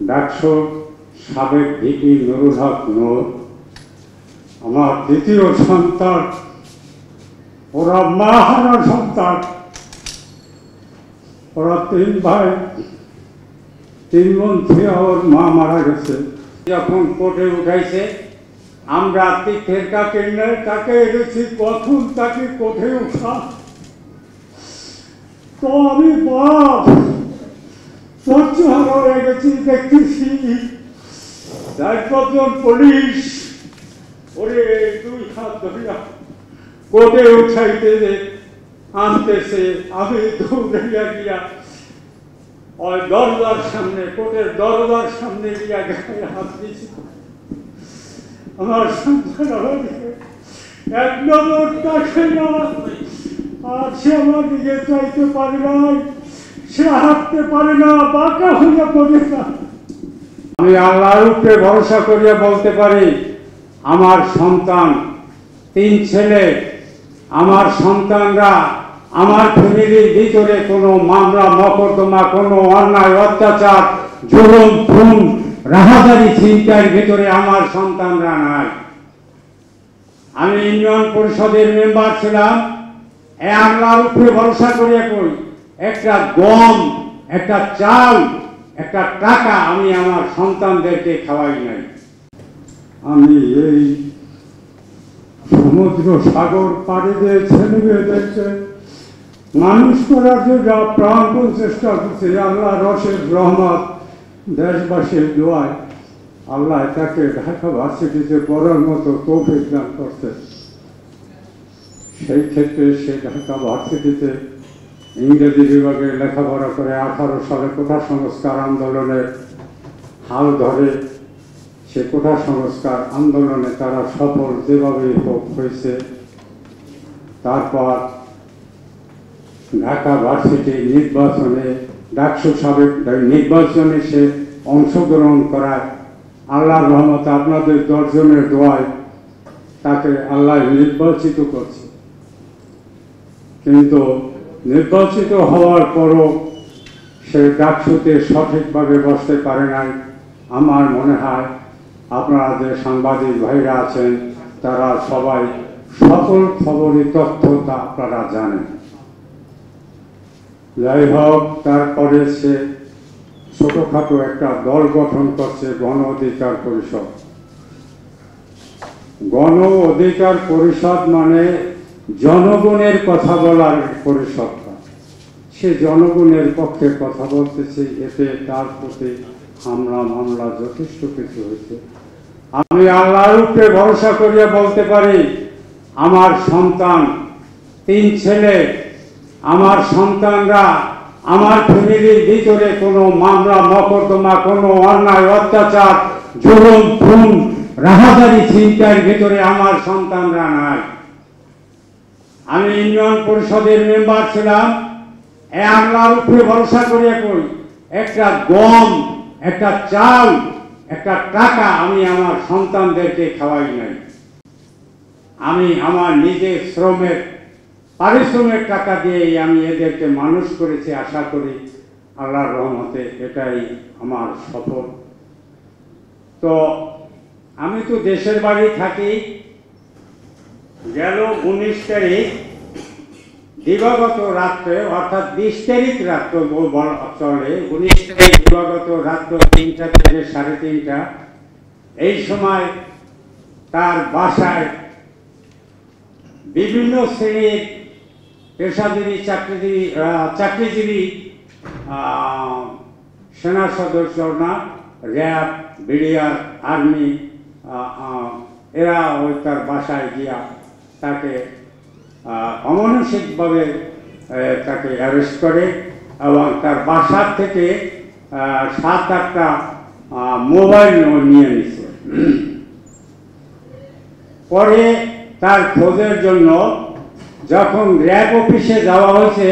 ডাকসু সাবেক ভিপি নুরুল হক নূর, আমার দ্বিতীয় সন্তান, ওরা মা হারা সন্তান, ওরা 3 ভাই 3 বোন থেকে ওর মা মারা গেছে। যখন কোর্টে উঠাইছে আমরা তীর্থের কাকে নেই তাকে এনেছি, প্রথম তাকে কোর্টে উঠা। তো আমি বাপ সহ্যহারা হয়ে গেছি, দেখতেছি 4-5 জন পুলিশ ওরে 2 হাত ধরিয়া কোর্টে উঠাইতে আনতেছে। আমি দৌড়াইয়া গিয়া ওই দরজার সামনে, কোর্টের দরজার সামনে গিয়া গায়ে হাত দিয়েছি। আমার সন্তান এক নম্বর তাকে না, আর সে আমার দিকে চাইতে পারে না, সে হাঁটতে পারে না, বাঁকা হইয়া পড়ে না। আমি আল্লাহর উপরে ভরসা করিয়া বলতে পারি, আমার সন্তান 3 ছেলে, আমার সন্তানরা আমার ফ্যামিলির ভিতরে কোনো মামলা মকদ্দমা, কোনো অন্যায় অত্যাচার, জুলুম, খুন, রাহাজারি, ছিনতাইয়ের ভিতরে আমার সন্তানরা নাই। আমি ইউনিয়ন পরিষদের মেম্বার ছিলাম। আল্লাহর উপরে ভরসা করিয়া কই, একটা গম, একটা চাল, একটা টাকা আমি আমার সন্তানদেরকে খাওয়াই নাই। আমি এই সমুদ্র সাগর পাড়ি দিয়ে ছেলে মেয়েদেরকে মানুষ করার জন্য প্রাণপণ চেষ্টা করছে। আল্লাহ রসের রহমত, দেশবাসীর দোয়ায় আল্লাহ তাকে ঢাকা ভার্সিটিতে পড়ার মতো তৌফিক দান করছে। সেই ক্ষেত্রে সে ঢাকা ভার্সিটিতে ইংরেজি বিভাগে লেখাপড়া করে 18 সালে কোটা সংস্কার আন্দোলনের হাল ধরে। সে কোটা সংস্কার আন্দোলনে তারা সফল যেভাবেই হোক হয়েছে। তারপর ঢাকা ভার্সিটি নির্বাচনে, ডাকসু সাবেক নির্বাচনে সে অংশগ্রহণ করায় আল্লাহর রহমতে আপনাদের 10 জনের দোয়ায় তাকে আল্লাহ নির্বাচিত করছে। কিন্তু নির্বাচিত হওয়ার পরও সে ডাকসুতে সঠিকভাবে বসতে পারে নাই। আমার মনে হয় আপনারা যে সাংবাদিক ভাইরা আছেন তারা সবাই সকল খবরের তথ্য তা আপনারা জানেন। যাই হোক, তারপরে সে ছোটখাটো একটা দল গঠন করছে, গণ অধিকার পরিষদ। গণ অধিকার পরিষদ মানে জনগণের কথা বলার পরিষদ। সে জনগণের পক্ষে কথা বলতেছে, এতে তার প্রতি হামলা মামলা যথেষ্ট কিছু হয়েছে। আমি আল্লাহর উপরে ভরসা করিয়া বলতে পারি, আমার সন্তান 3 ছেলে, আমার সন্তানরা আমার ফ্যামিলির ভিতরে কোনো মামলা মকদ্দমা, কোনো অন্যায় অত্যাচার, জুলুম, খুন, রাহাজারি, ছিনতাইয়ের ভিতরে আমার সন্তানরা নাই। আমি ইউনিয়ন পরিষদের মেম্বার ছিলাম। আল্লাহর উপরে ভরসা করিয়া কই, একটা গম, একটা চাল, একটা টাকা আমি আমার সন্তানদেরকে খাওয়াই নাই। আমি আমার নিজের শ্রমের পারিশ্রমিক টাকা দিয়েই আমি এদেরকে মানুষ করেছি। আশা করি আল্লাহর রহমতে এটাই আমার সফল। তো আমি তো দেশের বাড়ি থাকি। গেল 19 তারিখ দিবাগত রাত্রে, অর্থাৎ 20 তারিখ রাত্র চলে, 19 তারিখ দিবাগত রাত্র 3টা থেকে 3:30 এই সময় তার বাসায় বিভিন্ন শ্রেণীর পেশাজীবী, চাকরিজীবী, সেনা সদস্যরা, র্যাব, বিডিআর, আর্মি, এরা ওই তার বাসায় গিয়া তাকে অমানসিকভাবে তাকে অ্যারেস্ট করে এবং তার বাসার থেকে 7-8টা মোবাইল নিয়ে নিছে। পরে তার খোঁজের জন্য যখন র্যাব অফিসে যাওয়া হয়েছে,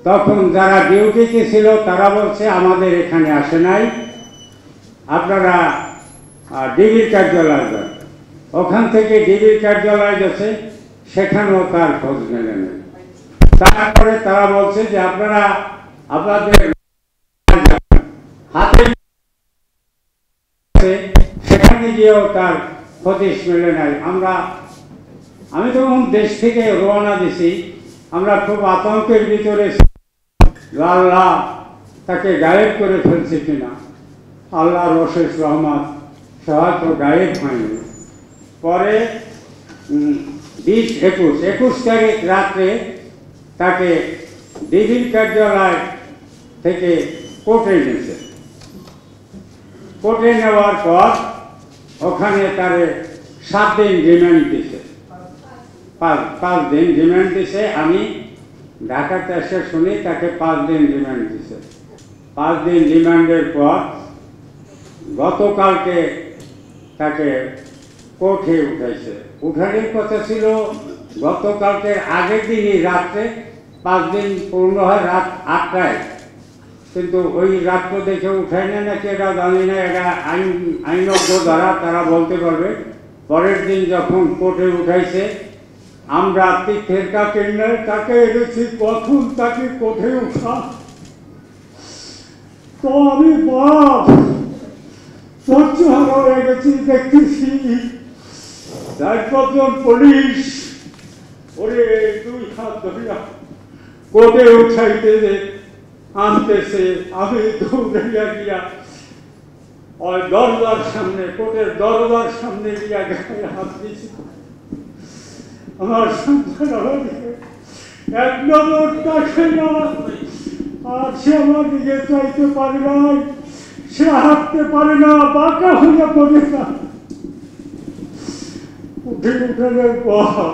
তখন যারা ডিউটিতে ছিল তারা বলছে আমাদের এখানে আসে নাই, আপনারা ডিবির কার্যালয় যান। ওখান থেকে ডিবির কার্যালয় গেছে, সেখানেও তার খোঁজ মেলে নেই। তারপরে তারা বলছে যে আপনারা আপনাদের হাতে গিয়েও তার হদিশ মেলে নাই। আমি তখন দেশ থেকে রওনা দিছি, আমরা খুব আতঙ্কের ভিতরে আল্লাহ তাকে গায়েব করে ফেলছে কিনা। আল্লাহর অশেষ রহমত, সে হয়তো গায়েব হয়নি। পরে 21 তারিখ রাত্রে তাকে ডিবির কার্যালয় থেকে কোর্টে নিয়েছে। কোর্টে নেওয়ার পর ওখানে তারে 7 দিন রিমান্ড দিছে, 5 দিন রিমান্ড দিছে। আমি ঢাকাতে এসে শুনি তাকে 5 দিন রিমান্ড দিছে। 5 দিন রিমান্ডের পর গতকালকে তাকে কোর্টে উঠাইছে। উঠানোর কথা ছিল গতকালকে আগের দিনই রাত্রে, 5 দিন পূর্ণ হয় রাত 8টায়, কিন্তু ওই রাত্র দেখে উঠায় না নাকি এটা জানি না, এটা আইনজ্ঞ দ্বারা তারা বলতে পারবে। পরের দিন যখন কোর্টে উঠাইছে, আমরা তীর্থের কাকে তাকে এনেছি, কখন তাকে কোর্টে উঠা, তো আমি বাপ সহ্য হয়ে গেছি। দেখতেছি 4-5 পুলিশ ওরে 2 হাত ধরিয়া কোর্টে উঠাইতে আনতেছে। আমি দৌড়াইয়া গিয়া ওই দরজার সামনে, কোর্টের দরজার সামনে গিয়া গায়ে হাত দিয়েছি। আমার সন্তান এক নজর তাকাই না, আর সে আমার দিকে চাইতে পারে নাই, সে হাঁটতে পারে না, বাঁকা হইয়া পড়ে না। উঠানোর পর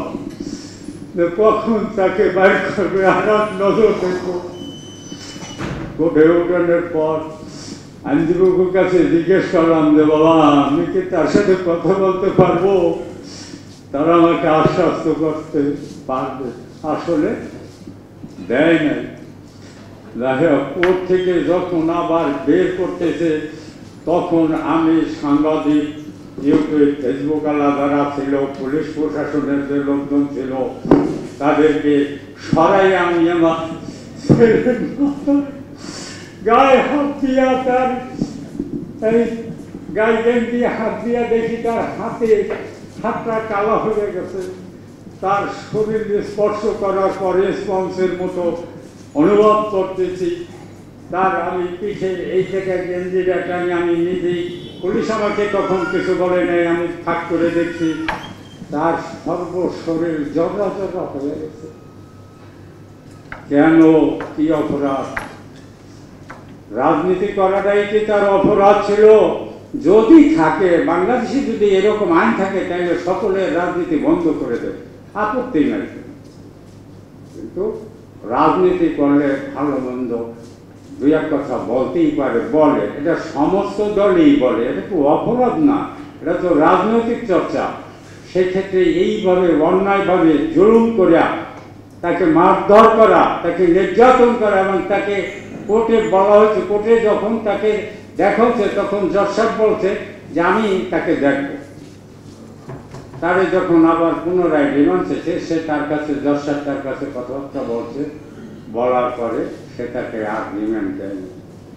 কখন তাকে বাইর করবে আর এক নজর দেখো। কোর্টে উঠানোর পর আইনজীবীর কাছে জিজ্ঞেস করলাম যে বাবা আমি কি তার সাথে কথা বলতে পারবো? তারা আমাকে আশ্বস্ত করতে পারবে, আসলে দেয় নাই। কোর্ট থেকে যখন আবার বের করতেছে, তখন আমি সাংবাদিক, ইউটিউব ফেসবুক আলা যারা ছিল, পুলিশ প্রশাসনের যে লোকজন ছিল, তাদেরকে সরাই আমি আমার গায়ে হাত দিয়া, তার এই গায়ে দিয়ে হাত দিয়া দেখি তার হাতটা কালো হয়ে গেছে। তার শরীরে স্পর্শ করার পরে স্পঞ্জের মতো অনুভব করতেছি। তার আমি পিঠে এই থেকে গেঞ্জিটা টানি, আমি নিজেই, পুলিশ আমাকে তখন কিছু বলে নাই, আমি ফাঁক করে দেখছি তার সর্বশরীর জবরা জবরা হয়ে গেছে। কেন, কি অপরাধ? রাজনীতি করাটাই কি তার অপরাধ ছিল? যদি থাকে, বাংলাদেশে যদি এরকম আইন থাকে, তাহলে সকলের রাজনীতি বন্ধ করে দেবে, আপত্তি নাই। কিন্তু রাজনীতি করলে ভালো মন্দ 2-1 কথা বলতেই পারে, বলে, এটা সমস্ত দলই বলে, এটা তো অপরাধ না, এটা তো রাজনৈতিক চর্চা। সেক্ষেত্রে এইভাবে অন্যায়ভাবে জুলুম করা, তাকে মারধর করা, তাকে নির্যাতন করা, এবং তাকে কোর্টে বলা হয়েছে, কোর্টে যখন তাকে দেখা হচ্ছে তখন জজ সাহেব বলছে যে আমি তাকে দেখব। তারে যখন আবার পুনরায় রিমান্ড শেষে সে তার কাছে, জজ সাহেব তার কাছে কথাবার্তা বলছে, বলার পরে সে তাকে আর রিমান্ড দেয়নি।